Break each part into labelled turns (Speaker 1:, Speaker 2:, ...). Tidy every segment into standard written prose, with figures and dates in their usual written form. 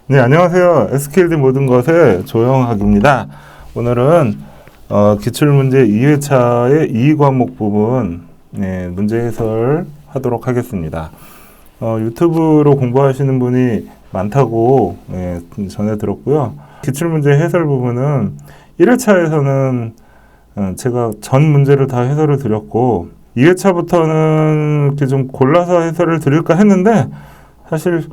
Speaker 1: 네, 안녕하세요. SKD 모든 것의 조영학입니다. 오늘은 기출문제 2회차의 2과목 부분 문제 해설 하도록 하겠습니다. 유튜브로 공부하시는 분이 많다고 전해 들었고요. 기출문제 해설 부분은 1회차에서는 제가 전 문제를 다 해설을 드렸고 2회차부터는 이렇게 좀 골라서 해설을 드릴까 했는데 사실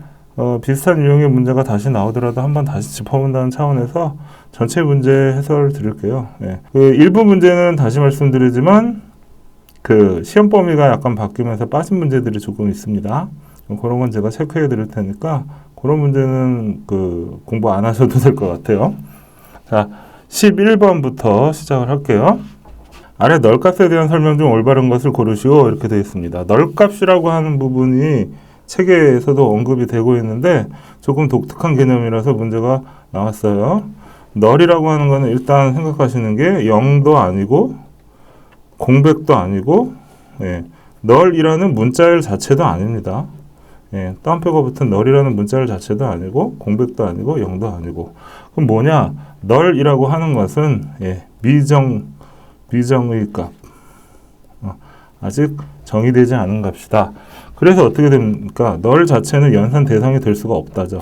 Speaker 1: 비슷한 유형의 문제가 다시 나오더라도 한번 다시 짚어본다는 차원에서 전체 문제 해설 드릴게요. 그 일부 문제는 다시 말씀드리지만 그 시험 범위가 약간 바뀌면서 빠진 문제들이 조금 있습니다. 그런 건 제가 체크해 드릴 테니까 그런 문제는 그 공부 안 하셔도 될 것 같아요. 자, 11번부터 시작을 할게요. 아래 널값에 대한 설명 중 올바른 것을 고르시오 이렇게 되어 있습니다. 널값이라고 하는 부분이 책에서도 언급이 되고 있는데 조금 독특한 개념이라서 문제가 나왔어요. 널이라고 하는 거는 일단 생각하시는 게 0도 아니고 공백도 아니고 널이라는 문자열 자체도 아닙니다. 따옴표가 붙은 널이라는 문자열 자체도 아니고 공백도 아니고 0도 아니고 그럼 뭐냐? 널이라고 하는 것은 미정의 값 아직 정의되지 않은 값이다. 그래서 어떻게 됩니까? 널 자체는 연산 대상이 될 수가 없다죠.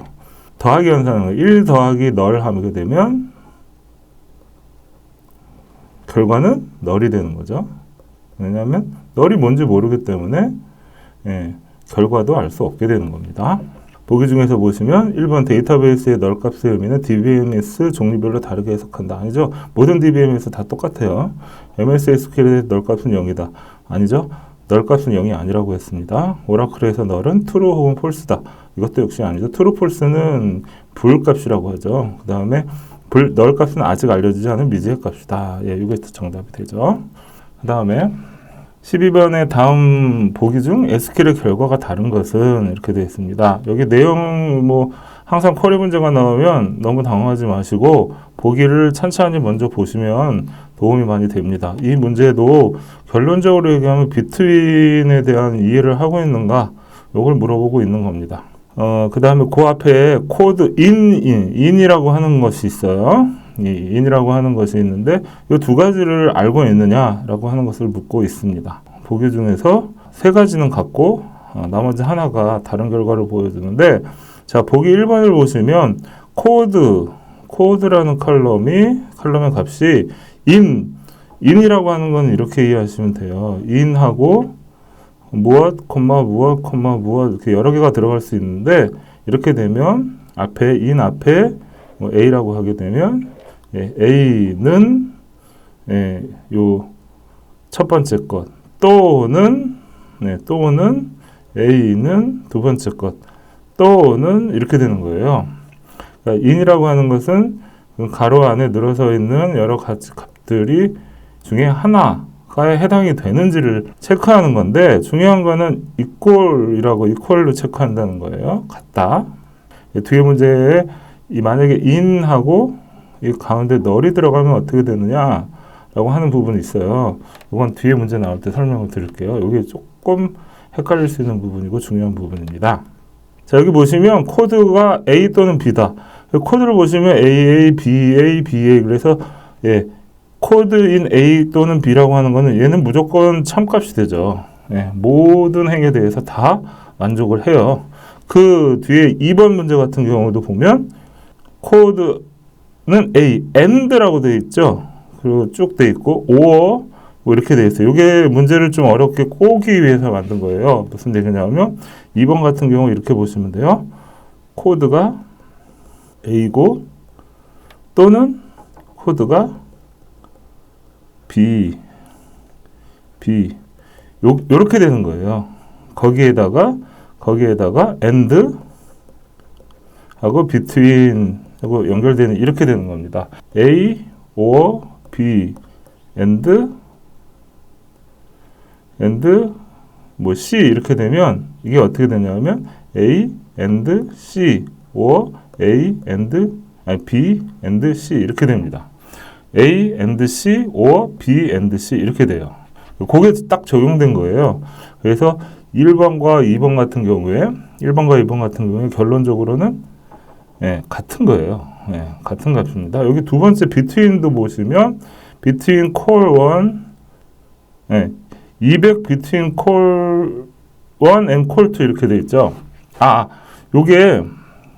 Speaker 1: 더하기 연산은 1 더하기 널 하게 되면 결과는 널이 되는 거죠. 왜냐하면 널이 뭔지 모르기 때문에 결과도 알 수 없게 되는 겁니다. 보기 중에서 보시면 1번 데이터베이스의 널 값의 의미는 DBMS 종류별로 다르게 해석한다. 아니죠. 모든 DBMS 다 똑같아요. MS SQL의 널 값은 0이다. 아니죠. 널 값은 0이 아니라고 했습니다. 오라클에서 널은 true 혹은 false다. 이것도 역시 아니죠. true, false는 불값이라고 하죠. 그 다음에 널 값은 아직 알려지지 않은 미지의 값이다. 이게 정답이 되죠. 그 다음에 12번의 다음 보기 중 SQL의 결과가 다른 것은 이렇게 되어 있습니다. 여기 내용 항상 쿼리 문제가 나오면 너무 당황하지 마시고 보기를 찬찬히 먼저 보시면 도움이 많이 됩니다. 이 문제도 결론적으로 얘기하면 비트윈에 대한 이해를 하고 있는가 이걸 물어보고 있는 겁니다. 그 다음에 그 앞에 코드 in이라고 하는 것이 있어요. 이 in이라고 하는 것이 있는데 이 두 가지를 알고 있느냐라고 하는 것을 묻고 있습니다. 보기 중에서 세 가지는 같고 나머지 하나가 다른 결과를 보여주는데 자, 보기 1번을 보시면 코드라는 컬럼의 값이 in이라고 하는 건 이렇게 이해하시면 돼요. in하고 무엇, 무엇 이렇게 여러 개가 들어갈 수 있는데 이렇게 되면 in 앞에 a라고 하게 되면 a는 요 첫 번째 것 또는 a는 두 번째 것 또는 이렇게 되는 거예요. 그러니까 in이라고 하는 것은 가로 안에 늘어서 있는 여러 가지 값들이 중에 하나가 해당이 되는지를 체크하는 건데 중요한 거는 equal로 체크한다는 거예요. 같다. 뒤에 문제에 만약에 in하고 이 가운데 널이 들어가면 어떻게 되느냐 라고 하는 부분이 있어요. 이건 뒤에 문제 나올 때 설명을 드릴게요. 이게 조금 헷갈릴 수 있는 부분이고 중요한 부분입니다. 자, 여기 보시면 코드가 A 또는 B다. 코드를 보시면 AA, BA 그래서 코드인 A 또는 B라고 하는 거는 얘는 무조건 참값이 되죠. 모든 행에 대해서 다 만족을 해요. 그 뒤에 2번 문제 같은 경우도 보면 코드는 A, AND라고 되어 있죠. 그리고 쭉 되어 있고 or 이렇게 되어 있어요. 이게 문제를 좀 어렵게 꼬기 위해서 만든 거예요. 무슨 얘기냐면 2번 같은 경우 이렇게 보시면 돼요. 코드가 A고 또는 코드가 B 요렇게 되는 거예요. 거기에다가 and 하고 between 하고 연결되는 이렇게 되는 겁니다. A or B and C 이렇게 되면 이게 어떻게 되냐면 A and C or B and C 이렇게 됩니다. A and C or B and C 이렇게 돼요. 그게 딱 적용된 거예요. 그래서 1번과 2번 같은 경우에 결론적으로는 예, 같은 거예요. 예, 같은 값입니다. 여기 두 번째 between도 보시면 between call 1, 예, 200 between call 1 and call 2 이렇게 돼 있죠. 요게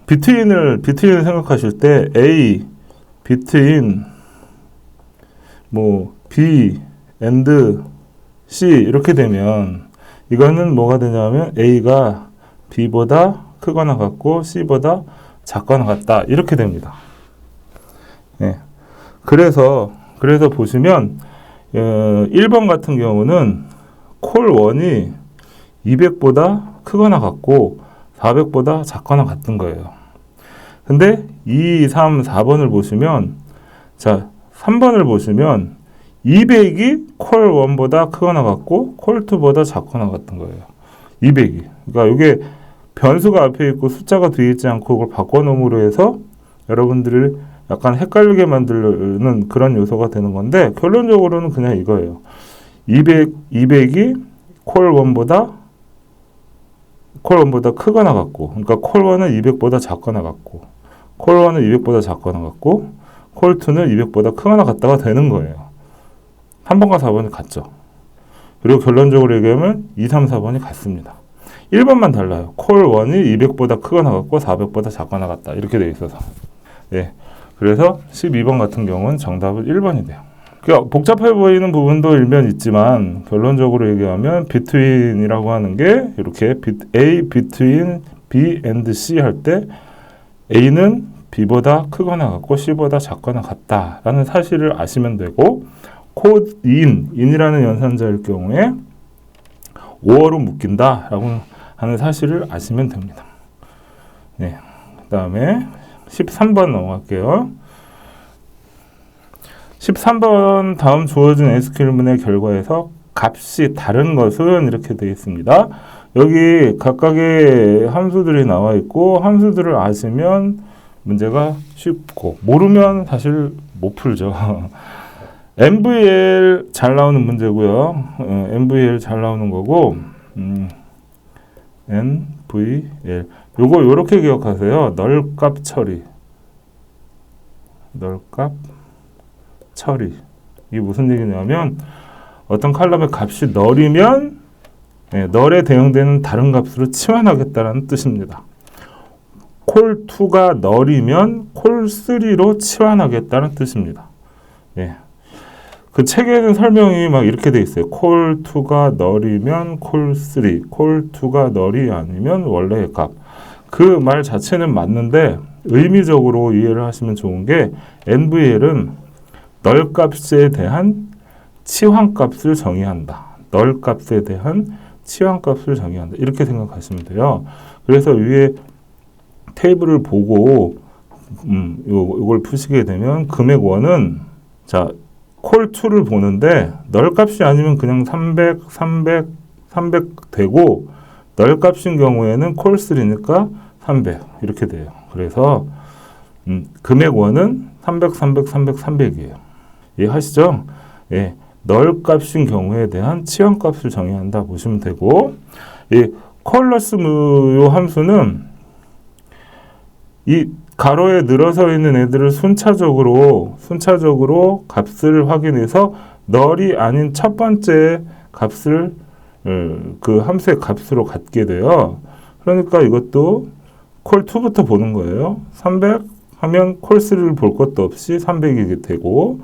Speaker 1: between 생각하실 때 A between 뭐 B and C 이렇게 되면 이거는 뭐가 되냐면 A가 B보다 크거나 같고 C보다 작거나 같다 이렇게 됩니다. 예. 그래서 보시면 1번 같은 경우는 콜 1이 200보다 크거나 같고 400보다 작거나 같은 거예요. 근데 2, 3, 4번을 보시면 자 3번을 보시면 200이 콜 1보다 크거나 같고 콜 2보다 작거나 같은 거예요. 200이. 그러니까 이게 변수가 앞에 있고 숫자가 뒤에 있지 않고 그걸 바꿔놓음으로 해서 여러분들을 약간 헷갈리게 만드는 그런 요소가 되는 건데 결론적으로는 그냥 이거예요. 200이 콜 1보다 크거나 같고 그러니까 콜 1은 200보다 작거나 같고 콜 1은 200보다 작거나 같고 콜 2는 200보다 크거나 같다가 되는 거예요. 3번과 4번이 같죠. 그리고 결론적으로 얘기하면 2, 3, 4번이 같습니다. 1번만 달라요. 콜 1이 200보다 크거나 같고 400보다 작거나 같다. 이렇게 되어 있어서. 예. 그래서 12번 같은 경우는 정답은 1번이 돼요. 그러니까 복잡해 보이는 부분도 일면 있지만 결론적으로 얘기하면 between이라고 하는 게 이렇게 A between B and C 할 때 A는 B보다 크거나 같고 C보다 작거나 같다라는 사실을 아시면 되고 콜 in이라는 연산자일 경우에 5어로 묶인다라고 하는 사실을 아시면 됩니다. 네, 그 다음에 13번 넘어갈게요. 13번 다음 주어진 SQL문의 결과에서 값이 다른 것은 이렇게 되어 있습니다. 여기 각각의 함수들이 나와 있고 함수들을 아시면 문제가 쉽고 모르면 사실 못 풀죠. MVL 잘 나오는 문제고요. MVL 잘 나오는 거고 NVL 요거 요렇게 기억하세요. 널값 처리 이게 무슨 얘기냐면 어떤 컬럼의 값이 널이면 널에 대응되는 다른 값으로 치환하겠다는 뜻입니다. 콜2가 널이면 콜3로 치환하겠다는 뜻입니다. 예. 그 책에는 설명이 막 이렇게 돼 있어요. 콜2가 널이면 콜3, 콜2가 널이 아니면 원래의 값. 그 말 자체는 맞는데 의미적으로 이해를 하시면 좋은 게 NVL은 널 값에 대한 치환 값을 정의한다. 널 값에 대한 치환 값을 정의한다. 이렇게 생각하시면 돼요. 그래서 위에 테이블을 보고 이걸 푸시게 되면 금액 1은 자 콜2를 보는데 널 값이 아니면 그냥 300 되고 널 값인 경우에는 콜3니까 300 이렇게 돼요. 그래서 금액 1은 300, 300이에요. 이해하시죠? 예, 널 값인 경우에 대한 치환 값을 정의한다 보시면 되고 이 컬러스 요 함수는 이 가로에 늘어서 있는 애들을 순차적으로 값을 확인해서 널이 아닌 첫 번째 값을 그 함수의 값으로 갖게 돼요. 그러니까 이것도 콜2부터 보는 거예요. 300 하면 콜3를 볼 것도 없이 300이게 되고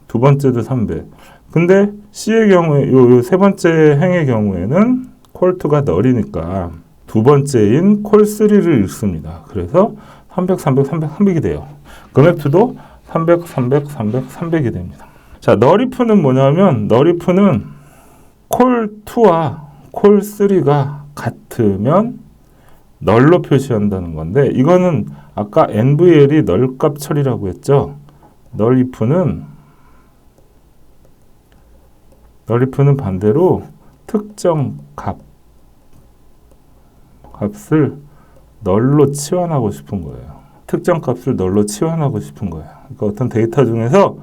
Speaker 1: 두 번째도 300. 근데 C의 경우에 요 세 번째 행의 경우에는 콜2가 널이니까 두 번째인 콜3를 읽습니다. 그래서 300, 300이 돼요. 금액2도 300, 300이 됩니다. 자, 널이프는 뭐냐면 널이프는 콜2와 콜3가 같으면 널로 표시한다는 건데 이거는 아까 NVL이 널값 처리라고 했죠. 널이프는 반대로 특정 값을 널로 치환하고 싶은 거예요. 특정 값을 널로 치환하고 싶은 거예요. 그러니까 어떤 데이터 중에서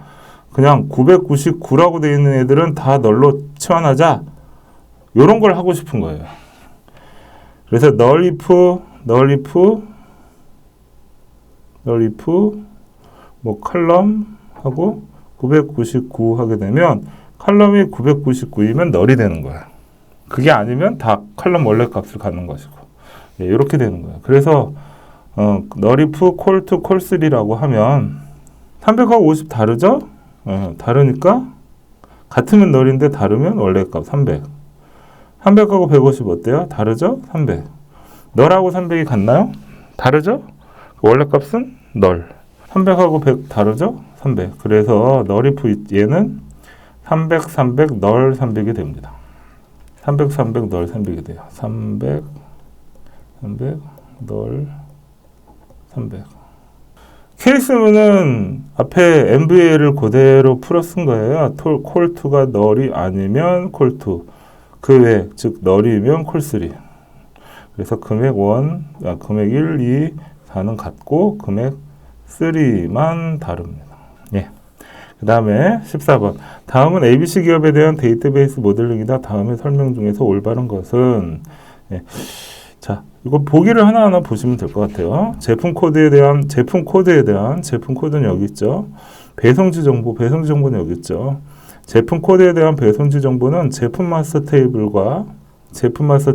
Speaker 1: 그냥 999라고 되어 있는 애들은 다 널로 치환하자. 이런 걸 하고 싶은 거예요. 그래서 null if 널 if 뭐 칼럼 하고 999 하게 되면 칼럼이 999이면 널이 되는 거야. 그게 아니면 다 칼럼 원래 값을 갖는 것이고. 네, 이렇게 되는 거야. 그래서 널 if call to call3라고 하면 300하고 50 다르죠? 다르니까 같으면 널인데 다르면 원래 값 300. 300하고 150 어때요? 다르죠? 300. 널하고 300이 같나요? 다르죠? 원래 값은 널. 300하고 100 다르죠? 300. 그래서 널 if 얘는 300, 300, 널 300이 됩니다. 300, 300, 널 300이 돼요. 300, 300, 널 300. 케이스문은 앞에 MVA를 그대로 풀어 쓴 거예요. call to가 널이 아니면 call to. 그 외, 즉 널이면 call3. 그래서 금액 1, 금액 1, 2, 4는 같고 금액 3만 다릅니다. 예. 그 다음에 14번. 다음은 ABC 기업에 대한 데이터베이스 모델링이다. 다음의 설명 중에서 올바른 것은 예. 자, 이거 보기를 하나하나 보시면 될 것 같아요. 제품 코드는 여기 있죠. 배송지 정보는 여기 있죠. 제품 코드에 대한 배송지 정보는 제품 마스터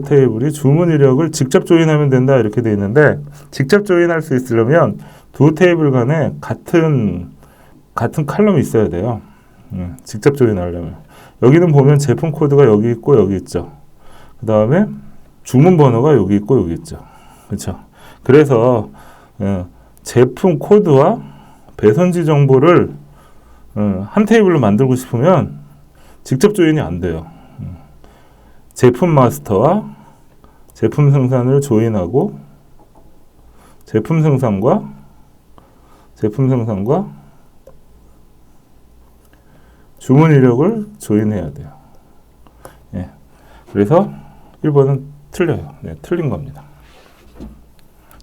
Speaker 1: 테이블이 주문 이력을 직접 조인하면 된다 이렇게 되어 있는데 직접 조인할 수 있으려면 두 테이블 간에 같은 칼럼이 있어야 돼요. 직접 조인하려면 여기는 보면 제품 코드가 여기 있고 여기 있죠. 그 다음에 주문 번호가 여기 있고 여기 있죠. 그렇죠? 그래서 제품 코드와 배선지 정보를 한 테이블로 만들고 싶으면 직접 조인이 안 돼요. 제품 마스터와 제품 생산을 조인하고 제품 생산과 주문 이력을 조인해야 돼요. 예. 그래서 1번은 틀려요. 네, 틀린 겁니다.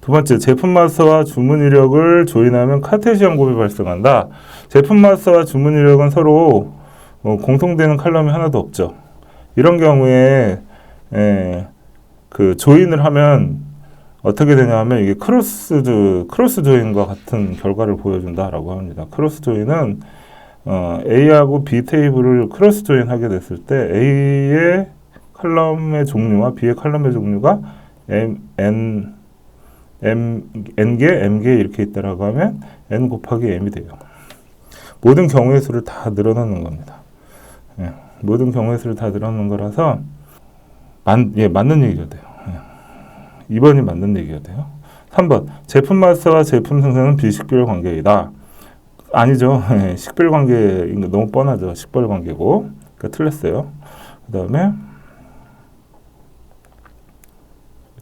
Speaker 1: 두 번째, 제품 마스터와 주문 이력을 조인하면 카테시안 곱이 발생한다. 제품 마스터와 주문 이력은 서로 공통되는 칼럼이 하나도 없죠. 이런 경우에 그 조인을 하면 어떻게 되냐면 이게 크로스 조인과 같은 결과를 보여준다라고 합니다. 크로스 조인은 A하고 B 테이블을 크로스 조인하게 됐을 때 A의 칼럼의 종류와 B의 칼럼의 종류가 N개, M개 이렇게 있다라고 하면 N 곱하기 M이 돼요. 모든 경우의 수를 다 늘어놓는 겁니다. 예, 모든 경우의 수를 다 늘어놓는 거라서 맞는 얘기가 돼요. 예. 2번이 맞는 얘기가 돼요. 3번, 제품 마스터와 제품 생산은 비식별 관계이다. 아니죠. 예, 식별 관계인 거 너무 뻔하죠. 식별 관계고. 그러니까 틀렸어요. 그 다음에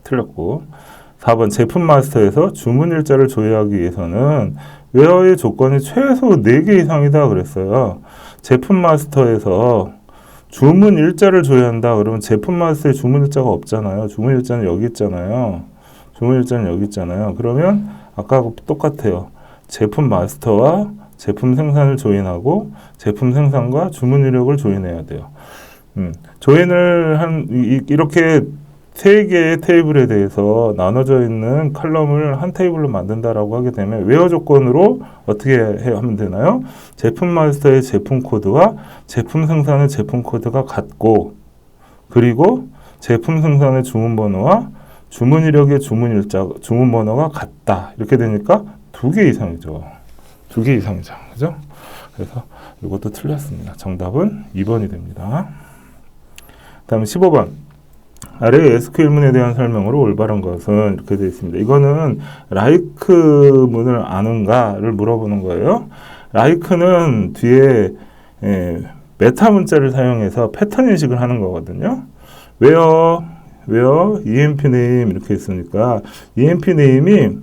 Speaker 1: 틀렸고 4번 제품 마스터에서 주문 일자를 조회하기 위해서는 웨어의 조건이 최소 4개 이상이다 그랬어요. 제품 마스터에서 주문 일자를 조회한다 그러면 제품 마스터에 주문 일자가 없잖아요. 주문 일자는 여기 있잖아요. 그러면 아까하고 똑같아요. 제품 마스터와 제품 생산을 조인하고 제품 생산과 주문 이력을 조인해야 돼요. 조인을 이렇게 3개의 테이블에 대해서 나눠져 있는 칼럼을 한 테이블로 만든다라고 하게 되면 웨어 조건으로 어떻게 하면 되나요? 제품 마스터의 제품 코드와 제품 생산의 제품 코드가 같고 그리고 제품 생산의 주문 번호와 주문 이력의 주문 번호가 같다. 이렇게 되니까 2개 이상이죠. 2개 이상이죠. 그죠? 그래서 이것도 틀렸습니다. 정답은 2번이 됩니다. 다음 15번. 아래 SQL문에 대한 설명으로 올바른 것은 이렇게 되어 있습니다. 이거는 like 문을 아는가를 물어보는 거예요. like는 뒤에 메타 문자를 사용해서 패턴 인식을 하는 거거든요. where emp name 이렇게 있으니까 emp name이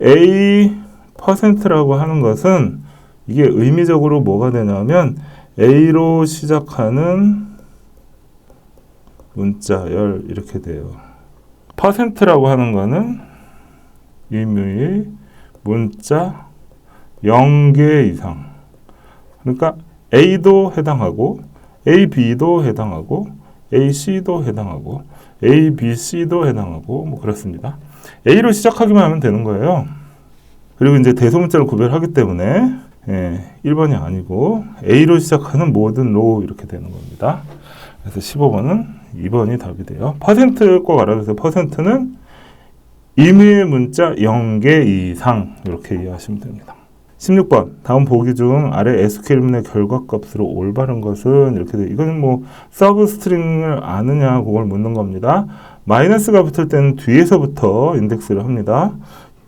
Speaker 1: A%라고 하는 것은 이게 의미적으로 뭐가 되냐면 A로 시작하는 문자열 이렇게 돼요. 퍼센트라고 하는 거는 의미의 문자 0개 이상. 그러니까 A도 해당하고 AB도 해당하고 AC도 해당하고 ABC도 해당하고 뭐 그렇습니다. A로 시작하기만 하면 되는 거예요. 그리고 이제 대소문자를 구별하기 때문에 1번이 아니고 A로 시작하는 모든 로 이렇게 되는 겁니다. 그래서 15번은 2번이 답이 돼요. 퍼센트 꼭 알아두세요. 퍼센트는 임의 문자 0개 이상 이렇게 이해하시면 됩니다. 16번 다음 보기 중 아래 SQL문의 결과값으로 올바른 것은 이렇게 돼. 이건 뭐 서브 스트링을 아느냐 그걸 묻는 겁니다. 마이너스가 붙을 때는 뒤에서부터 인덱스를 합니다.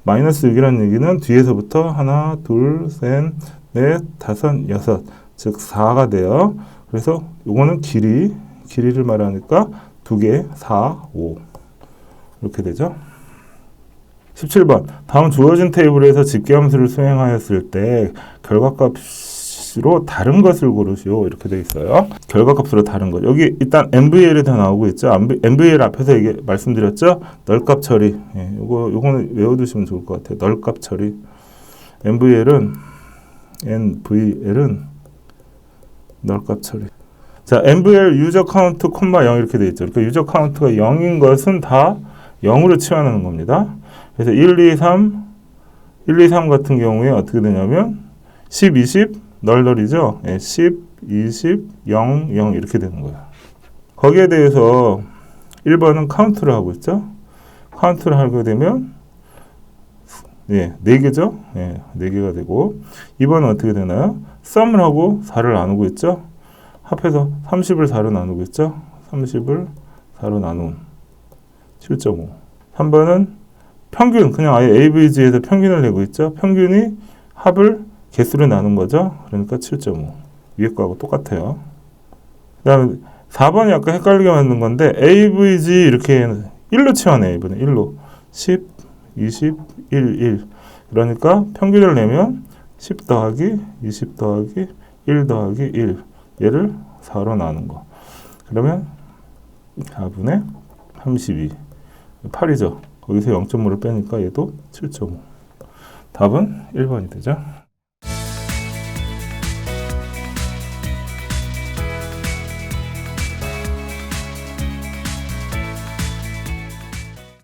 Speaker 1: 마이너스 6이라는 얘기는 뒤에서부터 하나, 둘, 셋, 넷, 다섯, 여섯, 즉 4가 돼요. 그래서 요거는 길이를 말하니까 2개, 4, 5 이렇게 되죠. 17번 다음 주어진 테이블에서 집계함수를 수행하였을 때 결과값으로 다른 것을 고르시오 이렇게 되어 있어요. 결과값으로 다른 것 여기 일단 MVL이 다 나오고 있죠. MVL 앞에서 이게 말씀드렸죠. 널값 처리 요거는 외워두시면 좋을 것 같아요. 널값 처리 MVL은 널값 처리. 자 MVL 유저 카운트 콤마 0 이렇게 되어 있죠. 그러니까 유저 카운트가 0인 것은 다 0으로 치환하는 겁니다. 그래서 1, 2, 3 같은 경우에 어떻게 되냐면 10, 20 널널이죠. 10, 20, 0, 0 이렇게 되는 거예요. 거기에 대해서 1번은 카운트를 하고 있죠. 카운트를 하게 되면 4개죠. 4개가 되고 2번은 어떻게 되나요? 썸을 하고 4를 나누고 있죠. 합해서 30을 4로 나누고 있죠. 30을 4로 나눈 7.5. 3번은 평균, 그냥 아예 AVG에서 평균을 내고 있죠. 평균이 합을 개수로 나눈 거죠. 그러니까 7.5. 위에 거하고 똑같아요. 그 다음에 4번이 약간 헷갈리게 만든 건데 AVG 이렇게 1로 치환해요. 이번에 1로. 10, 20, 1. 그러니까 평균을 내면 10 더하기 20 더하기 1 더하기 1. 얘를 4로 나눈 거. 그러면 4분의 32. 8이죠. 거기서 0.5를 빼니까 얘도 7.5. 답은 1번이 되죠.